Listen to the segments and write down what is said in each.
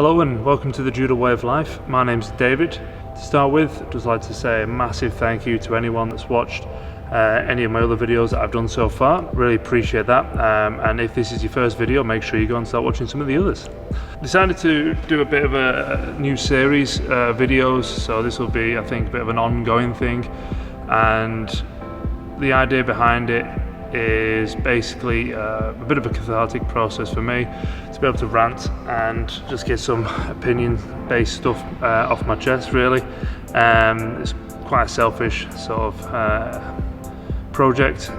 Hello and welcome to the Judo Way of Life. My name's David. To start with, I'd just like to say a massive thank you to anyone that's watched any of my other videos that I've done so far. Really appreciate that. And if this is your first video, make sure you go and start watching some of the others. Decided to do a bit of a new series videos, so this will be, I think, a bit of an ongoing thing. And the idea behind it is basically a bit of a cathartic process for me to be able to rant and just get some opinion-based stuff off my chest, really. It's quite a selfish sort of project,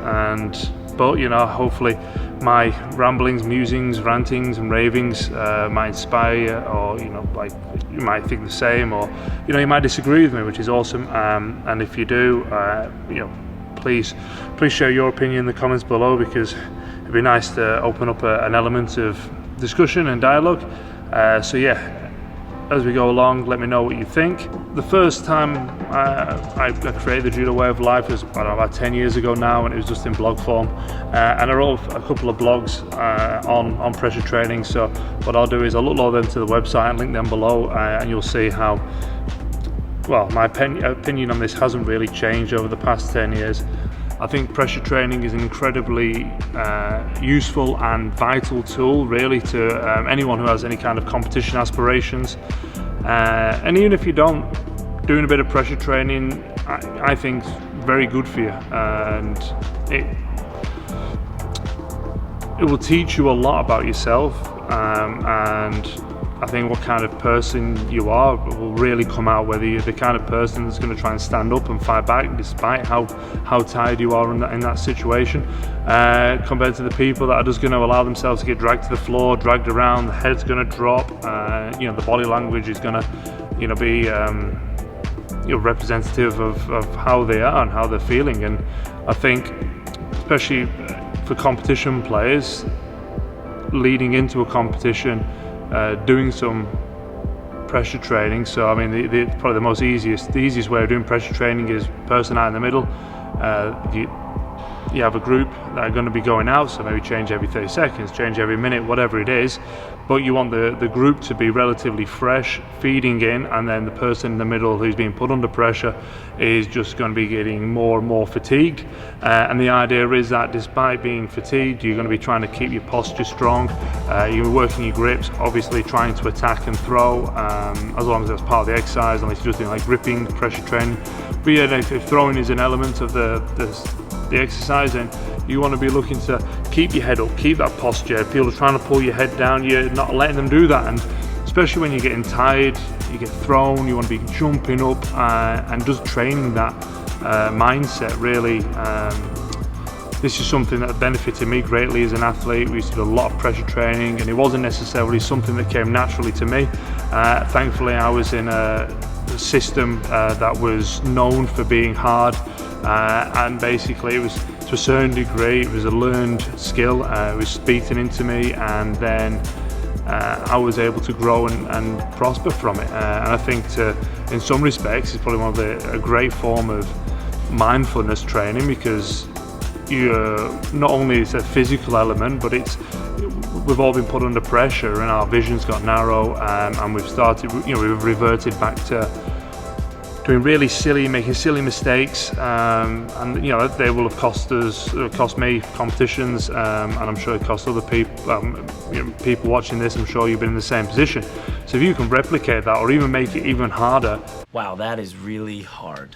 but you know, hopefully my ramblings, musings, rantings and ravings might inspire you, or you know, like you might think the same, or you know, you might disagree with me, which is awesome. And if you do, you know, please share your opinion in the comments below, because it'd be nice to open up an element of discussion and dialogue. So yeah, as we go along, let me know what you think. The first time I created the Judo Way of Life was about 10 years ago now, and it was just in blog form. And I wrote a couple of blogs on pressure training. So what I'll do is I'll upload them to the website and link them below, and you'll see how, well, my opinion on this hasn't really changed over the past 10 years. I think pressure training is an incredibly useful and vital tool, really, to anyone who has any kind of competition aspirations. And even if you don't, doing a bit of pressure training, I think, is very good for you. And it will teach you a lot about yourself, and I think what kind of person you are will really come out, whether you're the kind of person that's going to try and stand up and fight back despite how tired you are in that situation, compared to the people that are just going to allow themselves to get dragged to the floor, dragged around, the head's going to drop, you know, the body language is going to, you know, be you know, representative of how they are and how they're feeling. And I think, especially for competition players, leading into a competition, doing some pressure training. So I mean, probably the easiest way of doing pressure training is person out in the middle. You have a group that are going to be going out, so maybe change every 30 seconds, change every minute, whatever it is, but you want the group to be relatively fresh, feeding in, and then the person in the middle who's being put under pressure is just going to be getting more and more fatigued. And the idea is that despite being fatigued, you're going to be trying to keep your posture strong, you're working your grips, obviously trying to attack and throw, as long as that's part of the exercise, unless you're just doing like gripping pressure training. But yeah, if throwing is an element of the exercise, and you want to be looking to keep your head up, keep that posture. People are trying to pull your head down, you're not letting them do that. And especially when you're getting tired, you get thrown, you want to be jumping up, and just training that mindset, really. This is something that benefited me greatly as an athlete. We used to do a lot of pressure training, and it wasn't necessarily something that came naturally to me. Thankfully, I was in a system that was known for being hard, and basically it was, to a certain degree, it was a learned skill. It was beaten into me, and then I was able to grow and prosper from it. And I think in some respects it's probably a great form of mindfulness training, because not only is a physical element, but we've all been put under pressure and our vision's got narrow, and we've reverted back to doing making silly mistakes, and you know, they will have cost me competitions, and I'm sure it cost other people, you know, people watching this. I'm sure you've been in the same position. So if you can replicate that, or even make it even harder. Wow, that is really hard.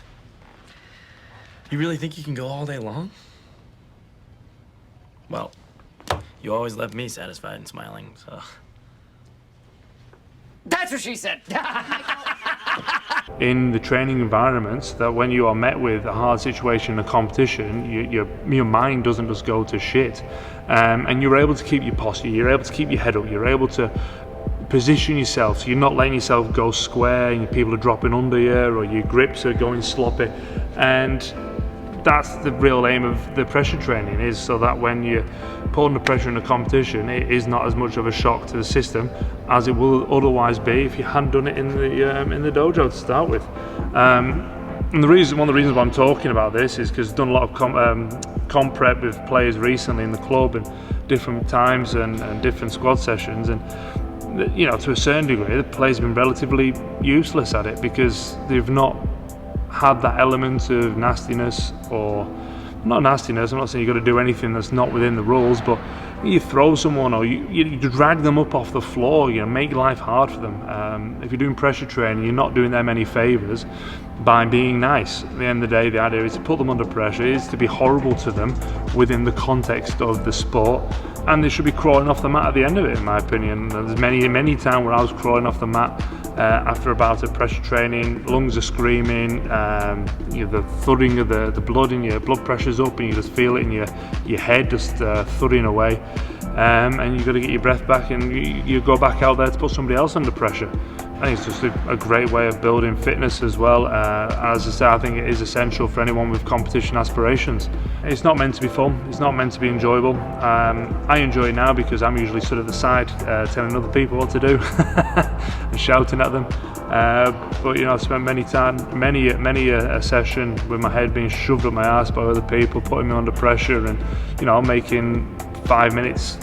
You really think you can go all day long? Well, you always left me satisfied and smiling, so. That's what she said. In the training environments, that when you are met with a hard situation in a competition, your mind doesn't just go to shit, and you're able to keep your posture, you're able to keep your head up, you're able to position yourself, so you're not letting yourself go square and people are dropping under you, or your grips are going sloppy. And that's the real aim of the pressure training, is so that when you're put under pressure in a competition, it is not as much of a shock to the system as it will otherwise be if you hadn't done it in the dojo to start with. And one of the reasons why I'm talking about this is because I've done a lot of comp prep with players recently in the club, and different times and different squad sessions, and you know, to a certain degree, the players have been relatively useless at it because they've not had that element of nastiness, or not nastiness, I'm not saying you've got to do anything that's not within the rules, but you throw someone or you drag them up off the floor, you know, make life hard for them. If you're doing pressure training, you're not doing them any favours by being nice. At the end of the day, the idea is to put them under pressure, is to be horrible to them within the context of the sport, and they should be crawling off the mat at the end of it, in my opinion. There's many times where I was crawling off the mat after a bout of pressure training, lungs are screaming, you know, the thudding of the blood in your blood pressure's up, and you just feel it in your head just thudding away, and you've got to get your breath back, and you go back out there to put somebody else under pressure. I think it's just a great way of building fitness as well. As I say, I think it is essential for anyone with competition aspirations. It's not meant to be fun, it's not meant to be enjoyable. I enjoy it now because I'm usually stood at the side telling other people what to do and shouting at them. But you know, I've spent many a session with my head being shoved up my ass by other people, putting me under pressure, and you know, making 5 minutes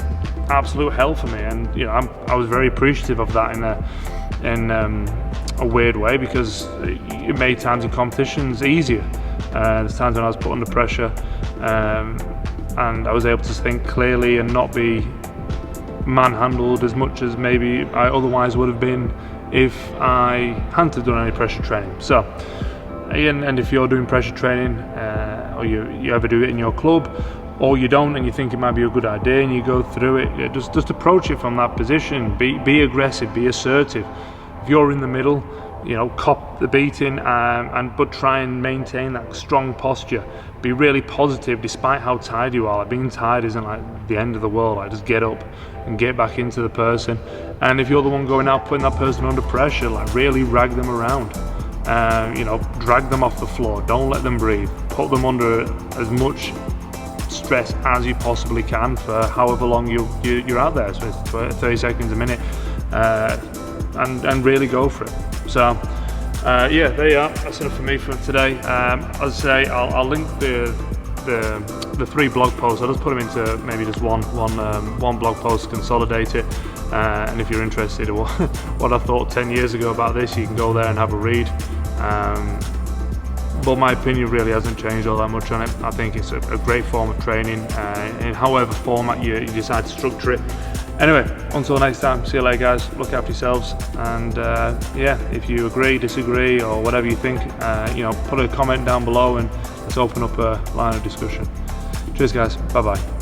absolute hell for me. And you know, I was very appreciative of that in a weird way, because it made times in competitions easier. There's times when I was put under pressure, and I was able to think clearly and not be manhandled as much as maybe I otherwise would have been if I hadn't have done any pressure training. So, and if you're doing pressure training, or you ever do it in your club, or you don't and you think it might be a good idea and you go through it, just approach it from that position. Be aggressive, be assertive. If you're in the middle, you know, cop the beating, but try and maintain that strong posture. Be really positive despite how tired you are. Like, being tired isn't like the end of the world. Like, just get up and get back into the person. And if you're the one going out putting that person under pressure, like, really rag them around. You know, drag them off the floor. Don't let them breathe. Put them under as much stress as you possibly can for however long you're out there, so it's 30 seconds, a minute, and really go for it. So yeah, there you are. That's enough for me for today. As I say, I'll link the 3 blog posts. I'll just put them into maybe just one blog post, consolidate it, and if you're interested in what I thought 10 years ago about this, you can go there and have a read. But my opinion really hasn't changed all that much on it. I think it's a great form of training, in however format you decide to structure it. Anyway, until next time, see you later guys, look after yourselves, and yeah, if you agree, disagree, or whatever you think, you know, put a comment down below and let's open up a line of discussion. Cheers guys, bye bye.